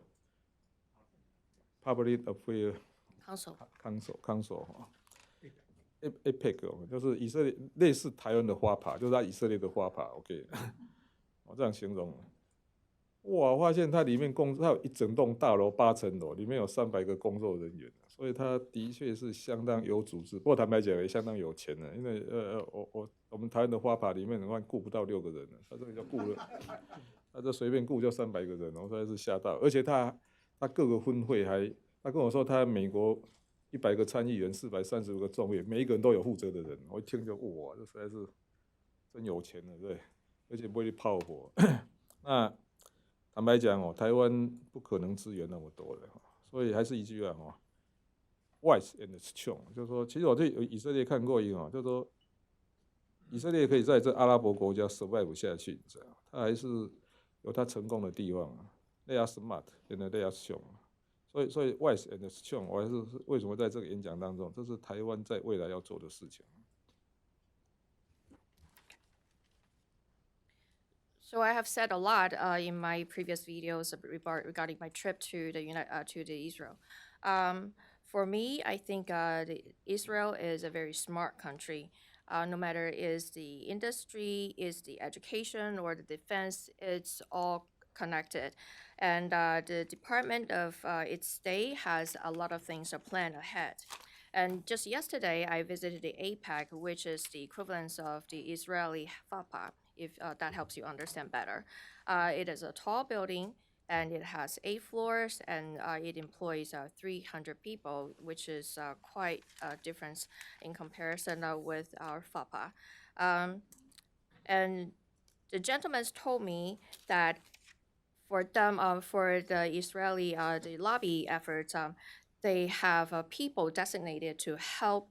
Public Affairs Council 哈 APEC 就是以色列类似台湾的花爬，就是它以色列的花爬。OK， 我这样形容。哇，我发现它里面它有一整栋大楼8层楼，里面有300个工作人员，所以它的确是相当有组织。不过坦白讲也相当有钱的，因为我们台湾的花爬里面的话顾不到6个人了，他这个就顾了，他这随便顾就300个人，我实在是吓到。而且他各个分会他跟我说他美国100个参议员，435个众议员，每一个人都有负责的人。我一听就哇，这实在是真有钱了，对，而且不会炮火。那坦白讲台湾不可能资源那么多的，所以还是一句话，wise and strong， 就是说，其实我对以色列看过一个，就是说，以色列可以在这阿拉伯国家 survive 下去，你知道，它还是有它成功的地方。They are smart and they are strong。所以 wise and strong， 我还是为什么在这个演讲当中，这是台湾在未来要做的事情。So I have said a lot in my previous videos regarding my trip to the Israel. For me, I think Israel is a very smart country. No matter is the industry, is the education, or the defense, it's all connected. And the Department of its State has a lot of things planned ahead. And just yesterday, I visited the APEC, which is the equivalent of the Israeli FAPA, if that helps you understand better. It is a tall building, and it has 8 floors, and it employs 300 people, which is quite a difference in comparison with our FAPA. And the gentleman told me that for them, for the Israeli the lobby efforts, they have people designated to help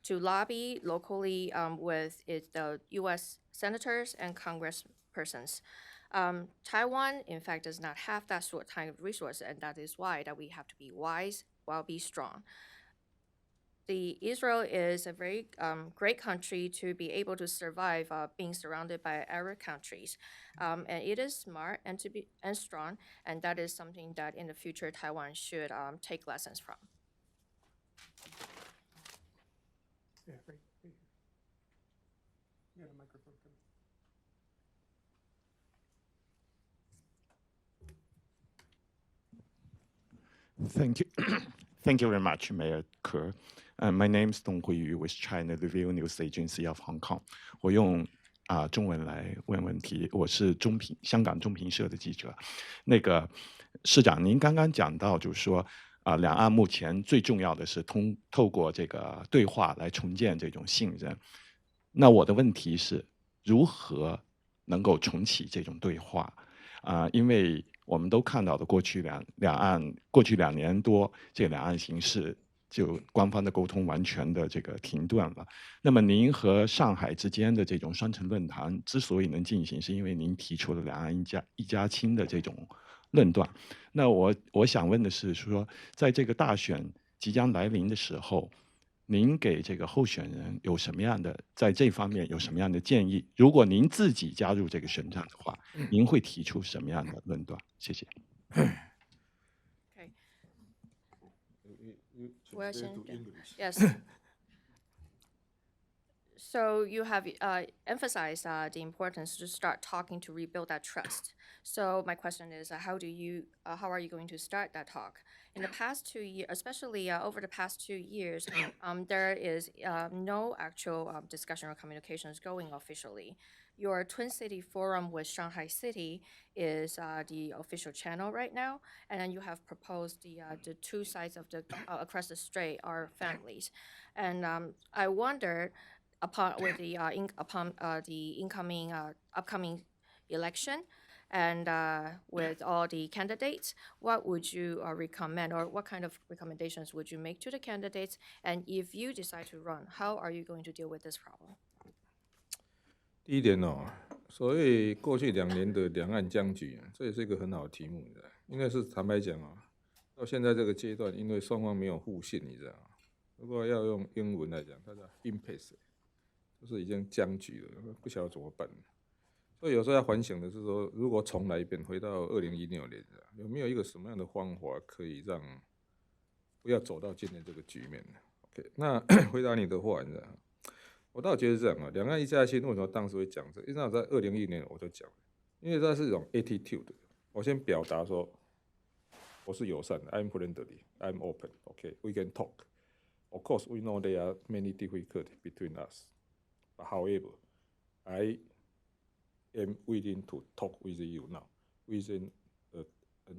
to lobby locally with the U.S. senators and congresspersons. Taiwan, in fact, does not have that sort of kind of resource, and that is why that we have to be wise while be strong. Israel is a very great country to be able to survive being surrounded by Arab countries, and it is smart and strong, and that is something that in the future Taiwan should take lessons from. Yeah, right. Right here. You got a microphone coming. Thank you. Thank you very much, Mayor Kerr. My name is Dong Huiyu with China Review News Agency of Hong Kong. 我用中文来问问题。我是香港中评社的记者。那个市长，您刚刚讲到，就是说两岸目前最重要的是透过这个对话来重建这种信任。那我的问题是，如何能够重启这种对话？因为我们都看到的，过去2年多，这两岸形势就官方的沟通完全的这个停顿了。那么您和上海之间的这种双城论坛之所以能进行，是因为您提出了两岸一家亲的这种论断。那我想问的是说，在这个大选即将来临的时候，您给这个候选人有什么样的在这方面有什么样的建议？如果您自己加入这个选战的话，您会提出什么样的论断？谢谢。Okay. 我要先 Yes. So you have emphasized the importance to start talking to rebuild that trust. So my question is, how are you going to start that talk? In the past 2 years, especially over the past 2 years, there is no actual discussion or communications going officially. Your Twin City Forum with Shanghai City is the official channel right now, and then you have proposed the two sides of the across the strait are families, and I wondered upon the incoming upcoming election, and with all the candidates, what would you recommend, or what kind of recommendations would you make to the candidates? And if you decide to run, how are you going to deal with this problem? 第一点哦，所谓过去2年的两岸僵局，这也是一个很好的题目，你知道？应该是坦白讲哦，到现在这个阶段，因为双方没有互信，你知道？如果要用英文来讲，它叫 impasse， 就是已经僵局了，不晓得怎么办。所以有时候要反省的是说，如果重来一遍，回到2016年，有没有一个什么样的方法可以让不要走到今天这个局面 ？OK， 那回答你的话，你知道？我倒觉得这样啊，两岸一家亲为什么当时会讲这？因为我在2010年我就讲了，因为它是一种 attitude。我先表达说，我是友善的 ，I'm friendly, I'm open. OK, we can talk. Of course, we know there are many difficulties between us. But however, I am willing to talk with you now, with an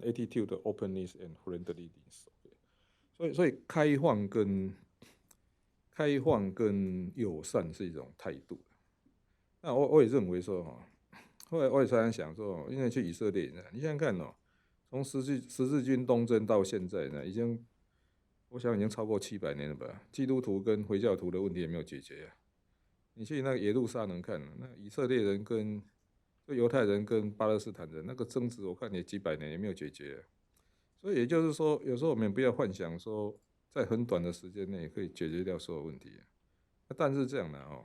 attitude of openness and friendliness. OK， 所以开放跟友善是一种态度。那我也认为说哈，后来我也常常想说，因为去以色列，你想想看哦，从十字军东征到现在呢，我想已经超过700年了吧。基督徒跟回教徒的问题也没有解决啊。你去那个耶路撒冷看，那以色列人跟犹太人跟巴勒斯坦人那个争执，我看也几百年也没有解决啊。所以也就是说，有时候我们不要幻想说，在很短的时间内可以解决掉所有问题。但是这样的哦，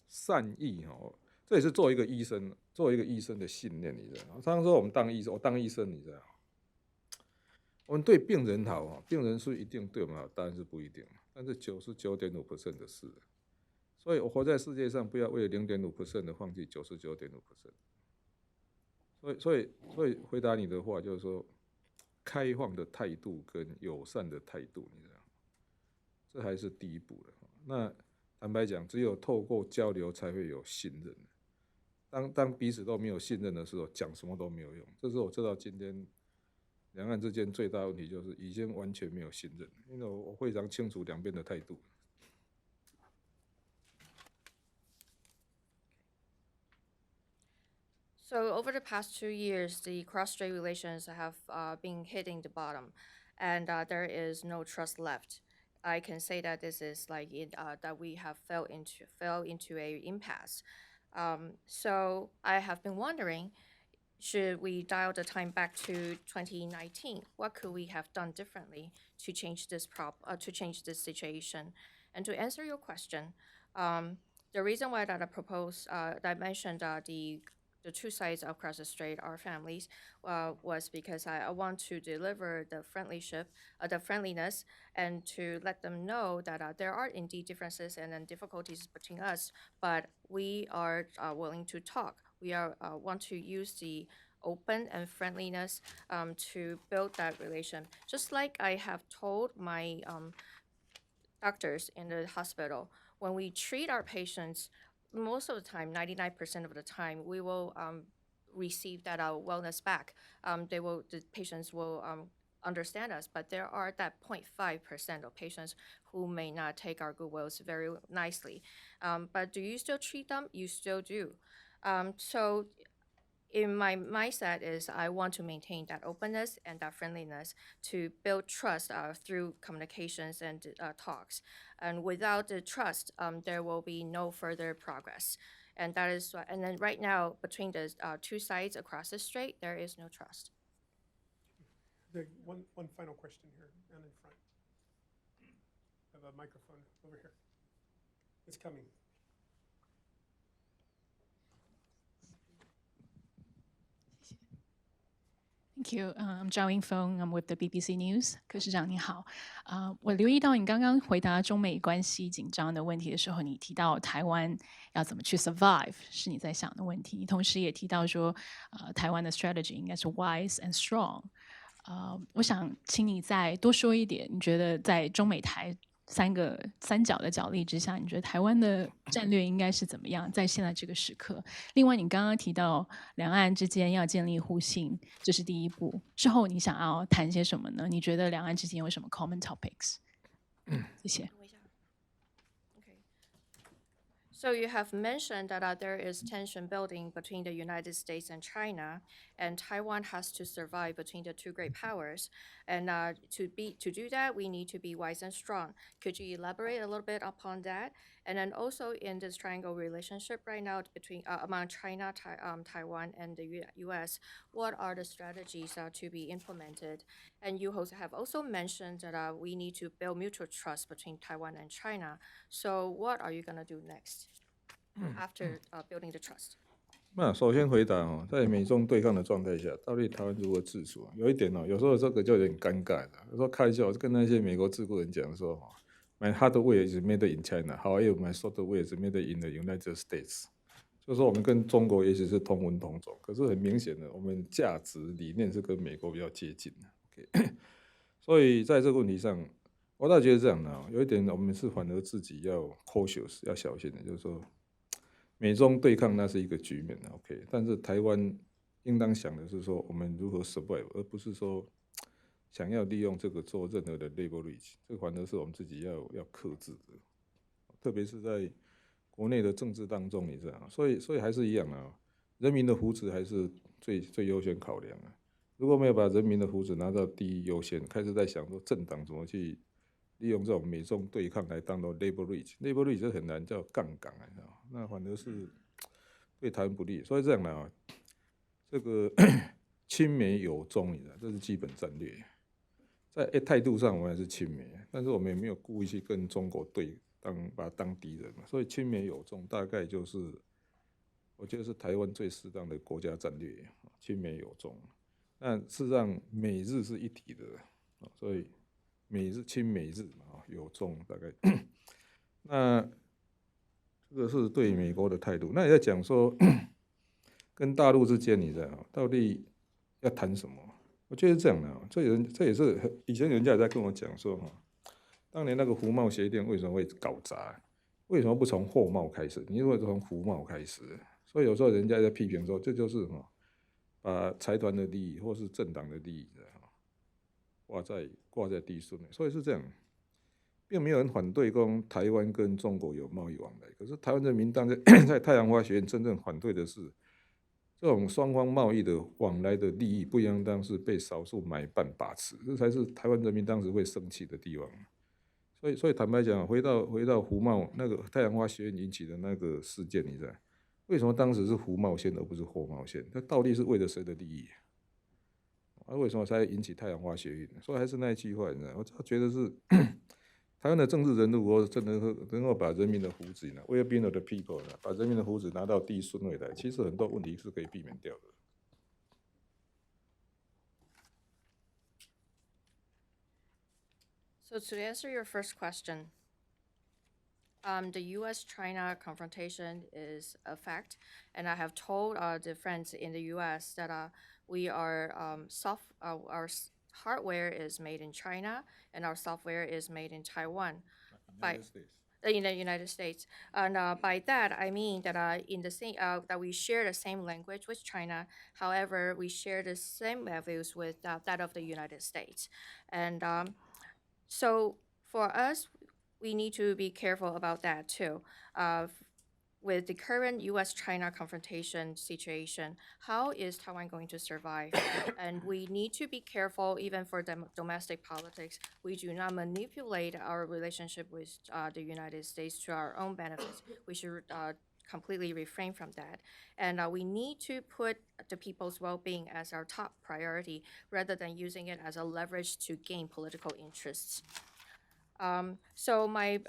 善意哦，这也是作为一个医生的信念，你知道？常常说我当医生，你知道？我们对病人好啊，病人是一定对我们好，当然是不一定，但是99.5% 的事。所以我活在世界上，不要为了0.5% 的放弃99.5%。所以回答你的话就是说，开放的态度跟友善的态度，你知道，这还是第一步的。那坦白讲，只有透过交流才会有信任。当彼此都没有信任的时候，讲什么都没有用。这是我知道今天两岸之间最大的问题，就是已经完全没有信任。因为我非常清楚两边的态度。So over the past 2 years, the cross-strait relations have been hitting the bottom, and there is no trust left. I can say that this is like that we have fell into a impasse. So I have been wondering, should we dial the time back to 2019? What could we have done differently to change this situation? And to answer your question, the reason why that I mentioned the two sides across the strait are families was because I want to deliver the friendliness, and to let them know that there are indeed differences and then difficulties between us, but we are willing to talk. We want to use the open and friendliness to build that relation. Just like I have told my doctors in the hospital, when we treat our patients, most of the time, 99% of the time, we will receive that our wellness back. The patients will understand us, but there are that 0.5% of patients who may not take our goodwills very nicely. But do you still treat them? You still do. So in my mindset is I want to maintain that openness and that friendliness to build trust through communications and talks. And without the trust, there will be no further progress. And that is, and then right now between the two sides across the strait, there is no trust. One final question here, down in front. I have a microphone over here. It's coming. Thank you. I'm Zhao Yingfeng. I'm with the BBC News. 柯市长你好，我留意到你刚刚回答中美关系紧张的问题的时候，你提到台湾要怎么去 survive 是你在想的问题，同时也提到说，台湾的 strategy 应该是 wise and strong。我想请你再多说一点，你觉得在中美台三角的角力之下，你觉得台湾的战略应该是怎么样？在现在这个时刻，另外你刚刚提到两岸之间要建立互信，这是第一步。之后你想要谈些什么呢？你觉得两岸之间有什么 common topics？谢谢。So you have mentioned that there is tension building between the United States and China, and Taiwan has to survive between the two great powers. And to do that, we need to be wise and strong. Could you elaborate a little bit upon that? And then also in this triangle relationship right now between among China, Taiwan, and the U.S., what are the strategies to be implemented? And you have also mentioned that we need to build mutual trust between Taiwan and China. So what are you going to do next after building the trust? 那首先回答哦，在美中对抗的状态下，到底台湾如何自处？有一点哦，有时候这个就有点尴尬的。有时候开玩笑，跟那些美国自雇人讲说，My hardware is made in China, however, my software is made in the United States。就是说，我们跟中国也许是同文同种，可是很明显的，我们价值理念是跟美国比较接近的。OK， 所以在这个问题上，我倒觉得这样的，有一点我们是反而自己要 cautious， 要小心的，就是说。美中对抗那是一个局面 ，OK， 但是台湾应当想的是说，我们如何 survive， 而不是说想要利用这个做任何的 leverage， 这个反而是我们自己要克制的，特别是在国内的政治当中，你知道，所以还是一样啊，人民的福祉还是最优先考量啊。如果没有把人民的福祉拿到第一优先，开始在想说政党怎么去利用这种美中对抗来当做 leverage 这很难叫杠杆啊，那反而是对台湾不利。所以这样呢，这个亲美友中，你知道，这是基本战略。在态度上，我们还是亲美，但是我们也没有故意去跟中国把它当敌人嘛。所以亲美友中大概就是，我觉得是台湾最适当的国家战略，亲美友中。但事实上，美日是一体的，所以。亲美日嘛，友中大概，那这个是对美国的态度。那也在讲说，跟大陆之间，你知道到底要谈什么？我觉得这样的，这也是以前人家也在跟我讲说，当年那个服贸协定为什么会搞砸？为什么不从货贸开始？你如果从服贸开始，所以有时候人家在批评说，这就是把财团的利益或是政党的利益。挂在地顺，所以是这样，并没有人反对跟台湾跟中国有贸易往来。可是台湾人民党在太阳花学院真正反对的是，这种双方贸易的往来的利益不应当是被少数买办把持，这才是台湾人民当时会生气的地方。所以坦白讲，回到服贸那个太阳花学院引起的那个事件，你知道为什么当时是服贸线而不是货贸线？它到底是为了谁的利益？为什么才引起太阳花学运？所以还是那一句话，你知道，我觉得是台湾的政治人物，如果真的能够把人民的福祉呢 ，well-being of the people 呢，把人民的福祉拿到第一顺位来，其实很多问题是可以避免掉的。So to answer your first question, The U.S.-China confrontation is a fact, and I have told the friends in the U.S. that we are our hardware is made in China and our software is made in Taiwan. In the United States, and by that I mean that in the same that we share the same language with China. However, we share the same values with that of the United States, and so for us, we need to be careful about that too. With the current U.S.-China confrontation situation, how is Taiwan going to survive? And we need to be careful, even for domestic politics. We do not manipulate our relationship with the United States to our own benefits. We should completely refrain from that. And we need to put the people's well-being as our top priority, rather than using it as a leverage to gain political interests. So my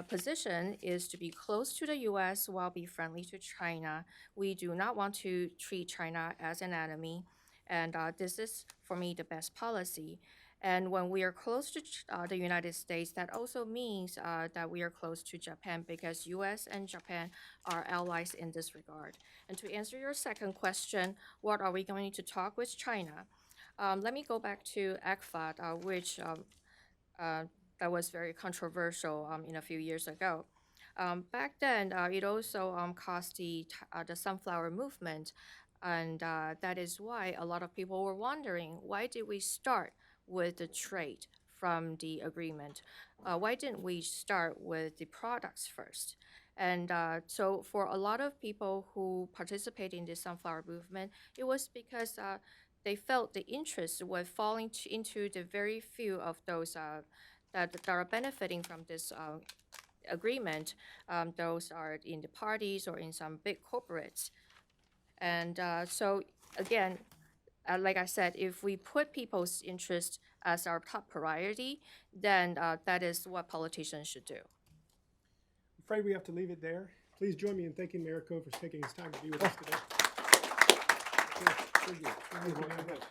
position is to be close to the U.S. while be friendly to China. We do not want to treat China as an enemy, and this is, for me, the best policy. And when we are close to the United States, that also means that we are close to Japan, because U.S. and Japan are allies in this regard. And to answer your second question, what are we going to talk with China? Let me go back to ECFAT, which that was very controversial in a few years ago. Back then, it also caused the sunflower movement, and that is why a lot of people were wondering, why did we start with the trade from the agreement? Why didn't we start with the products first? And so for a lot of people who participate in the sunflower movement, it was because they felt the interest was falling into the very few of those that are benefiting from this agreement. Those are in the parties or in some big corporates. And so again, like I said, if we put people's interest as our top priority, then that is what politicians should do. I'm afraid we have to leave it there. Please join me in thanking Mayor Ko for taking his time to be with us today. Thank you very much.